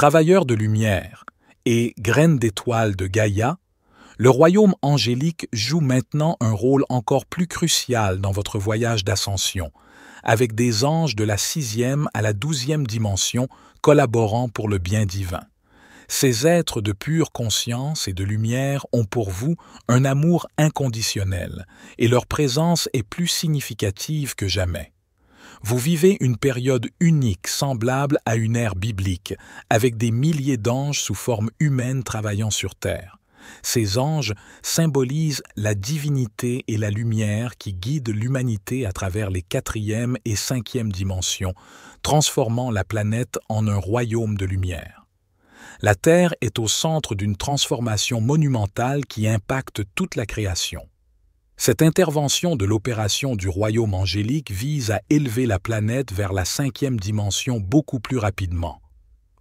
Travailleurs de lumière et graines d'étoiles de Gaïa, le royaume angélique joue maintenant un rôle encore plus crucial dans votre voyage d'ascension, avec des anges de la 6e à la 12e dimension collaborant pour le bien divin. Ces êtres de pure conscience et de lumière ont pour vous un amour inconditionnel et leur présence est plus significative que jamais. Vous vivez une période unique semblable à une ère biblique, avec des milliers d'anges sous forme humaine travaillant sur terre. Ces anges symbolisent la divinité et la lumière qui guident l'humanité à travers les 4e et 5e dimensions, transformant la planète en un royaume de lumière. La Terre est au centre d'une transformation monumentale qui impacte toute la création. Cette intervention de l'opération du royaume angélique vise à élever la planète vers la 5e dimension beaucoup plus rapidement.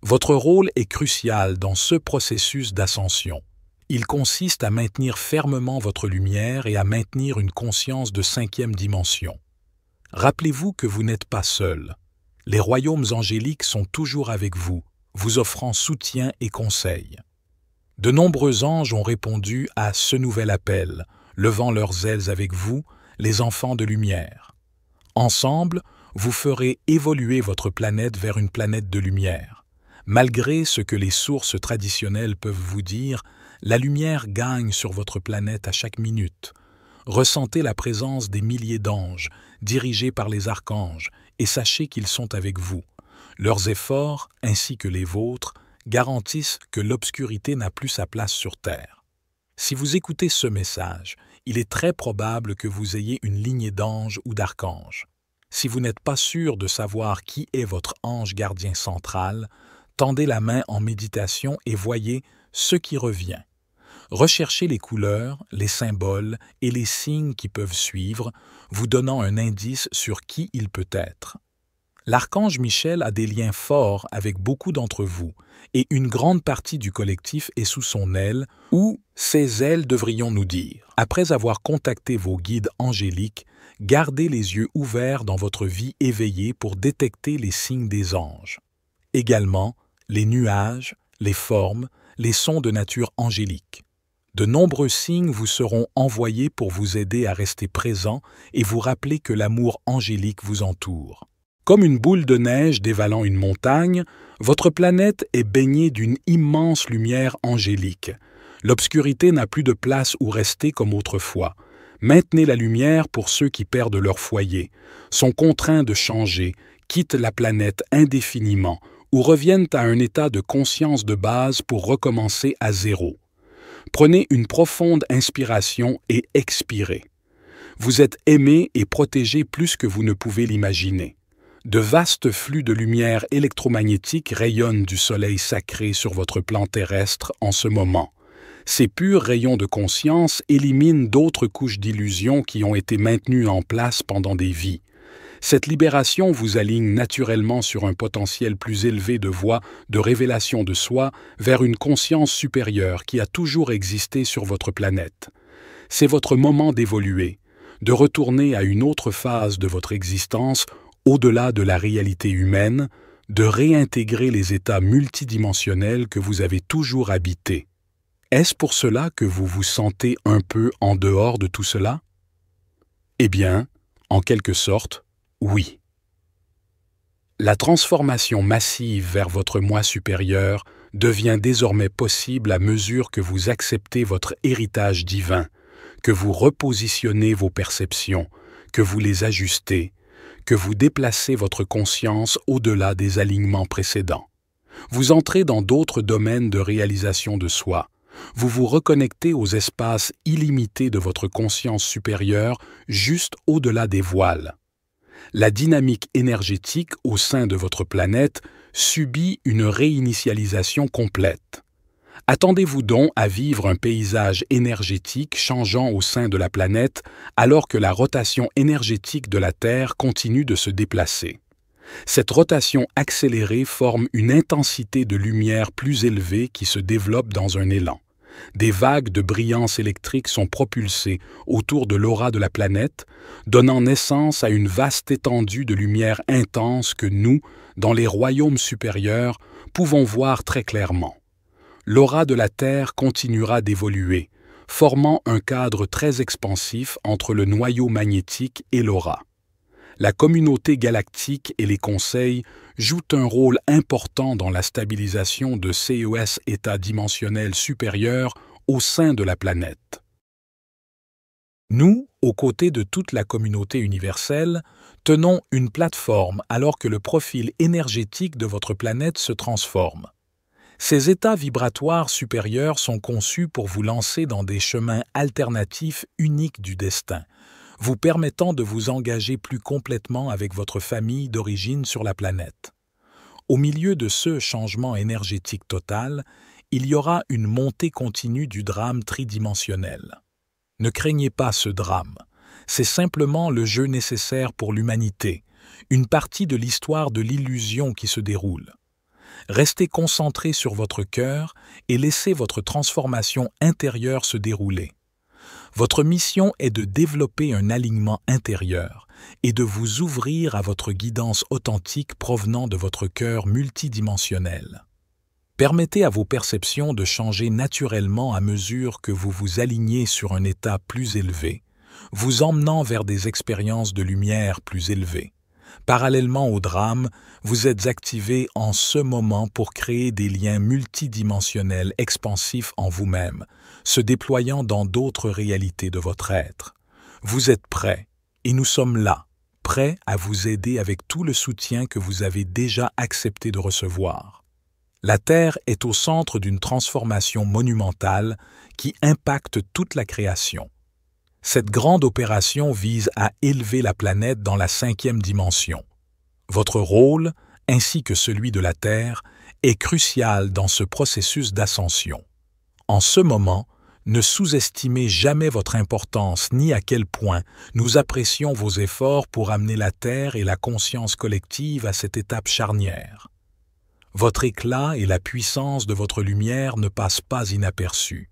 Votre rôle est crucial dans ce processus d'ascension. Il consiste à maintenir fermement votre lumière et à maintenir une conscience de 5e dimension. Rappelez-vous que vous n'êtes pas seul. Les royaumes angéliques sont toujours avec vous, vous offrant soutien et conseil. De nombreux anges ont répondu à ce nouvel appel, levant leurs ailes avec vous, les enfants de lumière. Ensemble, vous ferez évoluer votre planète vers une planète de lumière. Malgré ce que les sources traditionnelles peuvent vous dire, la lumière gagne sur votre planète à chaque minute. Ressentez la présence des milliers d'anges, dirigés par les archanges, et sachez qu'ils sont avec vous. Leurs efforts, ainsi que les vôtres, garantissent que l'obscurité n'a plus sa place sur Terre. Si vous écoutez ce message, il est très probable que vous ayez une lignée d'anges ou d'archanges. Si vous n'êtes pas sûr de savoir qui est votre ange gardien central, tendez la main en méditation et voyez ce qui revient. Recherchez les couleurs, les symboles et les signes qui peuvent suivre, vous donnant un indice sur qui il peut être. L'archange Michel a des liens forts avec beaucoup d'entre vous, et une grande partie du collectif est sous son aile, ou ses ailes devrions-nous dire. Après avoir contacté vos guides angéliques, gardez les yeux ouverts dans votre vie éveillée pour détecter les signes des anges. Également, les nuages, les formes, les sons de nature angélique. De nombreux signes vous seront envoyés pour vous aider à rester présent et vous rappeler que l'amour angélique vous entoure. Comme une boule de neige dévalant une montagne, votre planète est baignée d'une immense lumière angélique. L'obscurité n'a plus de place où rester comme autrefois. Maintenez la lumière pour ceux qui perdent leur foyer, sont contraints de changer, quittent la planète indéfiniment ou reviennent à un état de conscience de base pour recommencer à zéro. Prenez une profonde inspiration et expirez. Vous êtes aimé et protégé plus que vous ne pouvez l'imaginer. De vastes flux de lumière électromagnétique rayonnent du soleil sacré sur votre plan terrestre en ce moment. Ces purs rayons de conscience éliminent d'autres couches d'illusions qui ont été maintenues en place pendant des vies. Cette libération vous aligne naturellement sur un potentiel plus élevé de voie de révélation de soi vers une conscience supérieure qui a toujours existé sur votre planète. C'est votre moment d'évoluer, de retourner à une autre phase de votre existence au-delà de la réalité humaine, de réintégrer les états multidimensionnels que vous avez toujours habités. Est-ce pour cela que vous vous sentez un peu en dehors de tout cela? Eh bien, en quelque sorte, oui. La transformation massive vers votre moi supérieur devient désormais possible à mesure que vous acceptez votre héritage divin, que vous repositionnez vos perceptions, que vous les ajustez, que vous déplacez votre conscience au-delà des alignements précédents. Vous entrez dans d'autres domaines de réalisation de soi. Vous vous reconnectez aux espaces illimités de votre conscience supérieure juste au-delà des voiles. La dynamique énergétique au sein de votre planète subit une réinitialisation complète. Attendez-vous donc à vivre un paysage énergétique changeant au sein de la planète alors que la rotation énergétique de la Terre continue de se déplacer. Cette rotation accélérée forme une intensité de lumière plus élevée qui se développe dans un élan. Des vagues de brillance électrique sont propulsées autour de l'aura de la planète, donnant naissance à une vaste étendue de lumière intense que nous, dans les royaumes supérieurs, pouvons voir très clairement. L'aura de la Terre continuera d'évoluer, formant un cadre très expansif entre le noyau magnétique et l'aura. La communauté galactique et les conseils jouent un rôle important dans la stabilisation de CES états dimensionnels supérieurs au sein de la planète. Nous, aux côtés de toute la communauté universelle, tenons une plateforme alors que le profil énergétique de votre planète se transforme. Ces états vibratoires supérieurs sont conçus pour vous lancer dans des chemins alternatifs uniques du destin, vous permettant de vous engager plus complètement avec votre famille d'origine sur la planète. Au milieu de ce changement énergétique total, il y aura une montée continue du drame tridimensionnel. Ne craignez pas ce drame, c'est simplement le jeu nécessaire pour l'humanité, une partie de l'histoire de l'illusion qui se déroule. Restez concentré sur votre cœur et laissez votre transformation intérieure se dérouler. Votre mission est de développer un alignement intérieur et de vous ouvrir à votre guidance authentique provenant de votre cœur multidimensionnel. Permettez à vos perceptions de changer naturellement à mesure que vous vous alignez sur un état plus élevé, vous emmenant vers des expériences de lumière plus élevées. Parallèlement au drame, vous êtes activé en ce moment pour créer des liens multidimensionnels expansifs en vous-même, se déployant dans d'autres réalités de votre être. Vous êtes prêts, et nous sommes là, prêts à vous aider avec tout le soutien que vous avez déjà accepté de recevoir. La Terre est au centre d'une transformation monumentale qui impacte toute la création. Cette grande opération vise à élever la planète dans la 5e dimension. Votre rôle, ainsi que celui de la Terre, est crucial dans ce processus d'ascension. En ce moment, ne sous-estimez jamais votre importance ni à quel point nous apprécions vos efforts pour amener la Terre et la conscience collective à cette étape charnière. Votre éclat et la puissance de votre lumière ne passent pas inaperçus.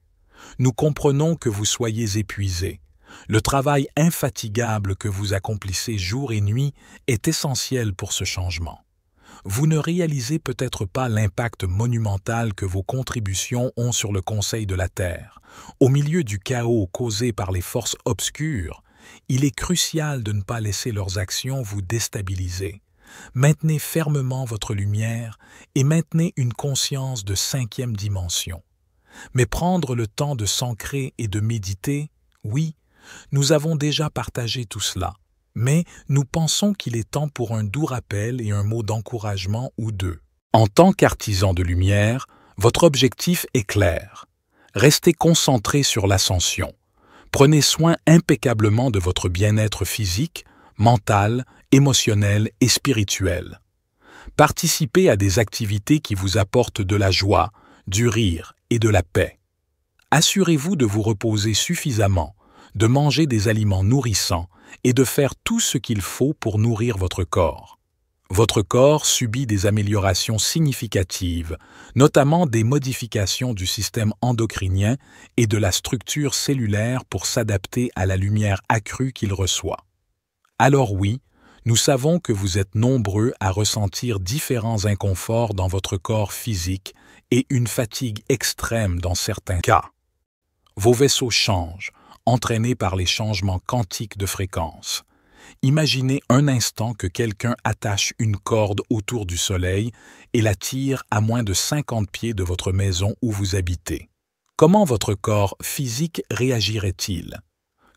Nous comprenons que vous soyez épuisés. Le travail infatigable que vous accomplissez jour et nuit est essentiel pour ce changement. Vous ne réalisez peut-être pas l'impact monumental que vos contributions ont sur le Conseil de la Terre. Au milieu du chaos causé par les forces obscures, il est crucial de ne pas laisser leurs actions vous déstabiliser. Maintenez fermement votre lumière et maintenez une conscience de 5e dimension. Mais prendre le temps de s'ancrer et de méditer, oui, nous avons déjà partagé tout cela, mais nous pensons qu'il est temps pour un doux rappel et un mot d'encouragement ou deux. En tant qu'artisan de lumière, votre objectif est clair. Restez concentré sur l'ascension. Prenez soin impeccablement de votre bien-être physique, mental, émotionnel et spirituel. Participez à des activités qui vous apportent de la joie, du rire et de la paix. Assurez-vous de vous reposer suffisamment, de manger des aliments nourrissants et de faire tout ce qu'il faut pour nourrir votre corps. Votre corps subit des améliorations significatives, notamment des modifications du système endocrinien et de la structure cellulaire pour s'adapter à la lumière accrue qu'il reçoit. Alors oui, nous savons que vous êtes nombreux à ressentir différents inconforts dans votre corps physique et une fatigue extrême dans certains cas. Vos vaisseaux changent, entraînés par les changements quantiques de fréquence. Imaginez un instant que quelqu'un attache une corde autour du Soleil et la tire à moins de 50 pieds de votre maison où vous habitez. Comment votre corps physique réagirait-il?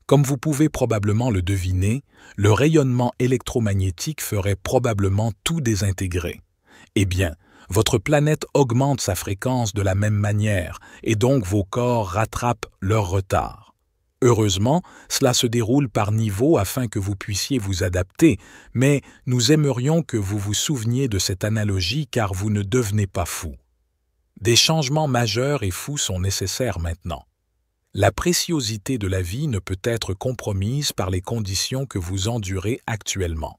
Comme vous pouvez probablement le deviner, le rayonnement électromagnétique ferait probablement tout désintégrer. Eh bien, votre planète augmente sa fréquence de la même manière et donc vos corps rattrapent leur retard. Heureusement, cela se déroule par niveau afin que vous puissiez vous adapter, mais nous aimerions que vous vous souveniez de cette analogie car vous ne devenez pas fou. Des changements majeurs et fous sont nécessaires maintenant. La préciosité de la vie ne peut être compromise par les conditions que vous endurez actuellement.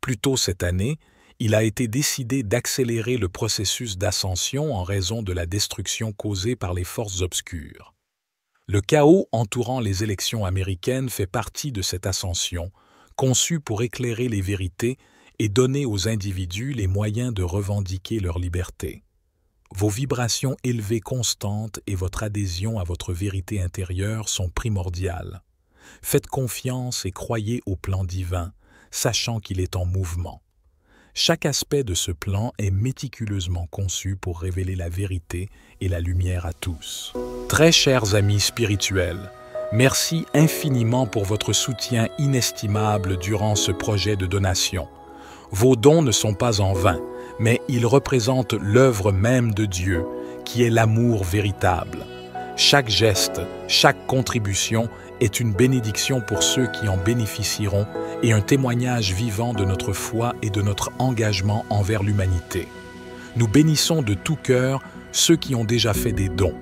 Plus tôt cette année, il a été décidé d'accélérer le processus d'ascension en raison de la destruction causée par les forces obscures. Le chaos entourant les élections américaines fait partie de cette ascension, conçue pour éclairer les vérités et donner aux individus les moyens de revendiquer leur liberté. Vos vibrations élevées constantes et votre adhésion à votre vérité intérieure sont primordiales. Faites confiance et croyez au plan divin, sachant qu'il est en mouvement. Chaque aspect de ce plan est méticuleusement conçu pour révéler la vérité et la lumière à tous. Très chers amis spirituels, merci infiniment pour votre soutien inestimable durant ce projet de donation. Vos dons ne sont pas en vain, mais ils représentent l'œuvre même de Dieu, qui est l'amour véritable. Chaque geste, chaque contribution est une bénédiction pour ceux qui en bénéficieront et un témoignage vivant de notre foi et de notre engagement envers l'humanité. Nous bénissons de tout cœur ceux qui ont déjà fait des dons.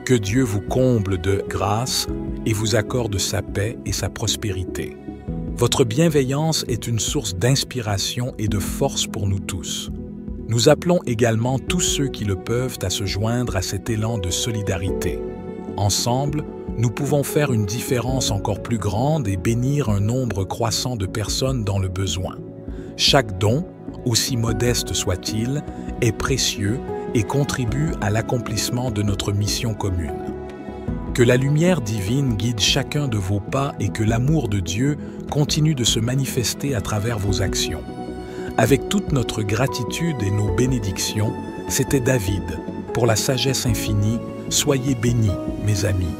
Que Dieu vous comble de grâce et vous accorde sa paix et sa prospérité. Votre bienveillance est une source d'inspiration et de force pour nous tous. Nous appelons également tous ceux qui le peuvent à se joindre à cet élan de solidarité. Ensemble, nous pouvons faire une différence encore plus grande et bénir un nombre croissant de personnes dans le besoin. Chaque don, aussi modeste soit-il, est précieux et contribue à l'accomplissement de notre mission commune. Que la lumière divine guide chacun de vos pas et que l'amour de Dieu continue de se manifester à travers vos actions. Avec toute notre gratitude et nos bénédictions, c'était David. Pour la sagesse infinie, soyez bénis, mes amis.